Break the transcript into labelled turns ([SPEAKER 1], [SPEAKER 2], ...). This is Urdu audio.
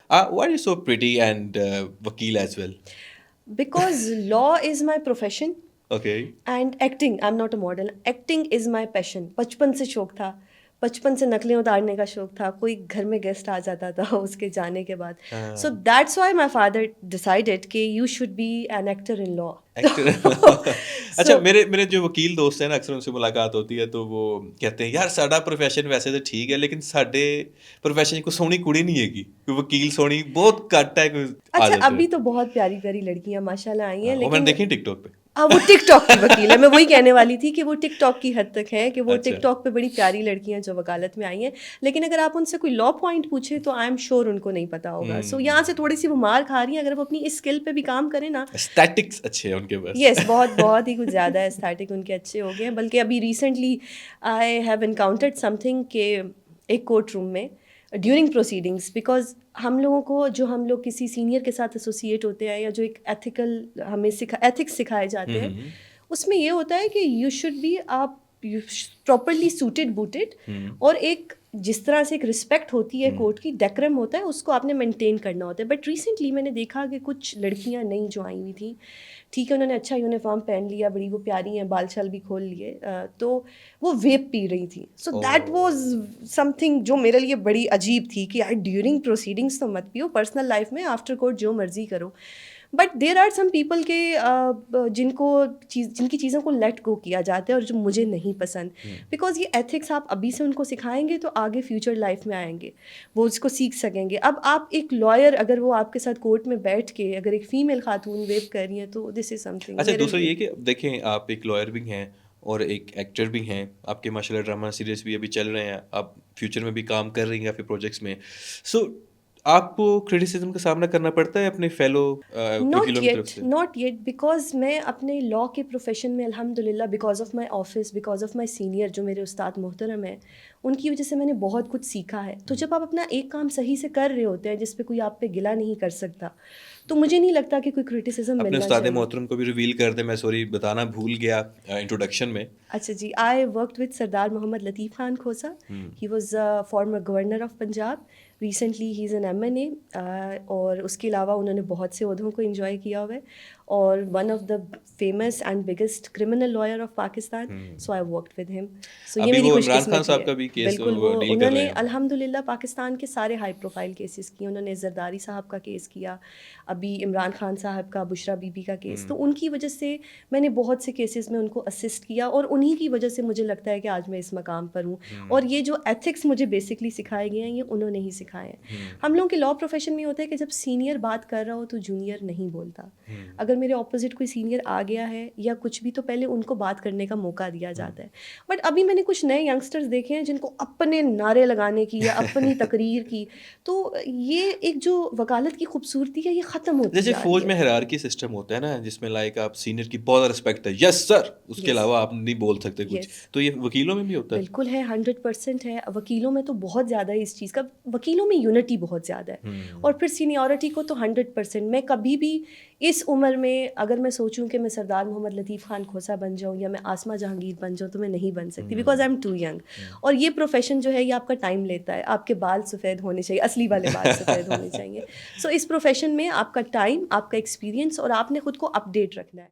[SPEAKER 1] Why are you so pretty and wakil as well?
[SPEAKER 2] Because law is my profession.
[SPEAKER 1] Okay.
[SPEAKER 2] And acting I am not a model. Acting is my passion. بچپن سے شوق تھا, بچپن سے نقلیں اتارنے کا شوق تھا. کوئی گھر میں گیسٹ آ جاتا تھا اس کے جانے کے بعد. So that's why my father decided کہ you should be an actor in law.
[SPEAKER 1] اچھا, میرے جو وکیل دوست ہیں نا, اکثر ان سے ملاقات ہوتی ہے تو وہ کہتے ہیں یار ساڈا پروفیشن ویسے تو ٹھیک ہے لیکن ساڈے پروفیشن کو سونی کڑی نہیں ہے گی, وکیل سونی بہت کٹ ہے.
[SPEAKER 2] اچھا, ابھی تو بہت پیاری پیاری لڑکیاں ماشاء اللہ آئی ہیں,
[SPEAKER 1] میں نے
[SPEAKER 2] لیکن
[SPEAKER 1] دیکھی ٹک ٹاک پہ.
[SPEAKER 2] وہ ٹک ٹاک کی وکیل ہے. میں وہی کہنے والی تھی کہ وہ ٹک ٹاک کی حد تک ہے کہ وہ ٹک ٹاک پہ بڑی پیاری لڑکیاں جو وکالت میں آئی ہیں, لیکن اگر آپ ان سے کوئی لا پوائنٹ پوچھیں تو آئی ایم شیور ان کو نہیں پتا ہوگا. سو یہاں سے تھوڑی سی وہ مار کھا رہی ہیں. اگر وہ اپنی اس اسکل پہ بھی کام کریں نا,
[SPEAKER 1] اسٹیٹکس اچھے ہیں ان کے پاس.
[SPEAKER 2] یس, بہت ہی کچھ زیادہ اسٹیٹک ان کے اچھے ہو گئے ہیں. بلکہ ابھی recently I have encountered some thing کہ ایک کورٹ روم میں ڈیورنگ پروسیڈنگس, بیکاز ہم لوگوں کو جو ہم لوگ کسی سینئر کے ساتھ ایسوسیٹ ہوتے ہیں یا جو ایک ایتھیکل ہمیں ایتھکس سکھائے جاتے ہیں, اس میں یہ ہوتا ہے کہ یو شوڈ بی آپ پراپرلی سوٹیڈ بوٹیڈ, اور ایک جس طرح سے ایک رسپیکٹ ہوتی ہے کورٹ کی, ڈیکرم ہوتا ہے, اس کو آپ نے مینٹین کرنا ہوتا ہے. بٹ ریسنٹلی میں نے دیکھا کہ کچھ لڑکیاں نئی جو آئی ہوئی تھیں, ٹھیک ہے انہوں نے اچھا یونیفارم پہن لیا, بڑی وہ پیاری ہیں, بال شال بھی کھول لیے, تو وہ ویپ پی رہی تھیں. So that was some thing جو میرے لیے بڑی عجیب تھی کہ یار ڈیورنگ پروسیڈنگس تو مت پیو, پرسنل لائف میں آفٹر کورٹ جو مرضی کرو. But there are some people کے جن کی چیزوں کو لیٹ گو کیا جاتا ہے, اور جو مجھے نہیں پسند, بیکاز یہ ایتھکس آپ ابھی سے ان کو سکھائیں گے تو آگے فیوچر لائف میں آئیں گے, وہ اس کو سیکھ سکیں گے. اب آپ ایک لائر اگر وہ آپ کے ساتھ کورٹ میں بیٹھ کے اگر ایک فیمیل خاتون ویپ کر رہی ہیں تو دس از سم تھنگ.
[SPEAKER 1] اچھا, دوسرا یہ کہ دیکھیں آپ ایک لائر بھی ہیں اور ایک ایکٹر بھی ہیں, آپ کے ماشاء اللہ ڈرامہ سیریز بھی ابھی چل رہے ہیں, آپ فیوچر میں بھی کام کر رہی ہیں اپنے پروجیکٹس میں. سو آپ کو کرٹیسزم کا سامنا کرنا پڑتا ہے اپنے فیلو وکیلوں کی طرف سے؟
[SPEAKER 2] ناٹ یٹ, بیکاز میں اپنے لا کے پروفیشن میں الحمد للہ because of my office, because of my senior جو میرے استاد محترم ہیں, ان کی وجہ سے میں نے بہت کچھ سیکھا ہے. تو جب آپ اپنا ایک کام صحیح سے کر رہے ہوتے ہیں جس پہ کوئی آپ پہ گلا نہیں کر سکتا, تو مجھے نہیں لگتا کہ کوئی کرٹیسزم ملنا
[SPEAKER 1] اپنے
[SPEAKER 2] چاہیے.
[SPEAKER 1] استاد محترم کو بھی ریویل کر دیں, میں سوری بتانا بھول گیا انٹروڈکشن میں.
[SPEAKER 2] اچھا جی, آئی worked with Sardar Muhammad Latif Khan Khosa. He was former governor of Punjab. Recently he is an M N A, اور اس کے علاوہ انہوں نے بہت سے عہدوں کو انجوائے کیا ہوا ہے, اور one of the famous and biggest criminal lawyer of Pakistan. So I worked with him. So یہ میری خوش قسمتی ہے. بالکل, وہ انہوں نے الحمد للہ پاکستان کے سارے ہائی پروفائل کیسز کیے. انہوں نے زرداری صاحب کا کیس کیا, ابھی عمران خان صاحب کا, بشرا بی بی کا کیس. تو ان کی وجہ سے میں نے بہت سے کیسز میں ان کو اسسٹ کیا, اور انہی کی وجہ سے مجھے لگتا ہے کہ آج میں اس مقام پر ہوں. اور یہ جو ایتھکس مجھے بیسکلی سکھائے گئے ہیں یہ انہوں نے ہی سکھائے ہیں. ہم لوگوں کے لا پروفیشن میں ہوتا ہے کہ جب سینئر بات کر رہا ہو تو جونیئر نہیں بولتا. اگر میرے اپوزٹ کوئی سینئر آ گیا ہے یا کچھ بھی, تو پہلے ان کو بات کرنے کا موقع دیا جاتا ہے. بٹ ابھی میں نے کچھ نئے ینگسٹرز دیکھے ہیں جن کو اپنے نعرے لگانے کی یا اپنی تقریر کی, تو یہ ایک جو وکالت کی خوبصورتی ہے یہ ختم ہوتی
[SPEAKER 1] جیسے
[SPEAKER 2] جا رہی ہے.
[SPEAKER 1] فوج میں ہیرارکی سسٹم ہوتا ہے نا, جس میں لائک آپ سینئر کی بہت رسپیکٹ ہے, یس سر, اس کے علاوہ آپ نہیں بول سکتے کچھ. تو یہ وکیلوں میں بھی ہوتا ہے؟
[SPEAKER 2] بالکل ہے, 100% ہے. وکیلوں میں تو بہت زیادہ ہے اس چیز کا. وکیلوں میں یونٹی بہت زیادہ ہے, اور پھر سینیورٹی کو تو 100%. میں کبھی بھی اس عمر میں اگر میں سوچوں کہ میں سردار محمد لطیف خان کھوسا بن جاؤں یا میں آسمہ جہانگیر بن جاؤں تو میں نہیں بن سکتی, because I am too young. اور یہ پروفیشن جو ہے یہ آپ کا ٹائم لیتا ہے. آپ کے بال سفید ہونے چاہیے, اصلی والے بال سفید ہونے چاہیے. سو اس پروفیشن میں آپ کا ٹائم, آپ کا ایکسپیرینس, اور آپ نے خود کو اپ ڈیٹ رکھنا ہے.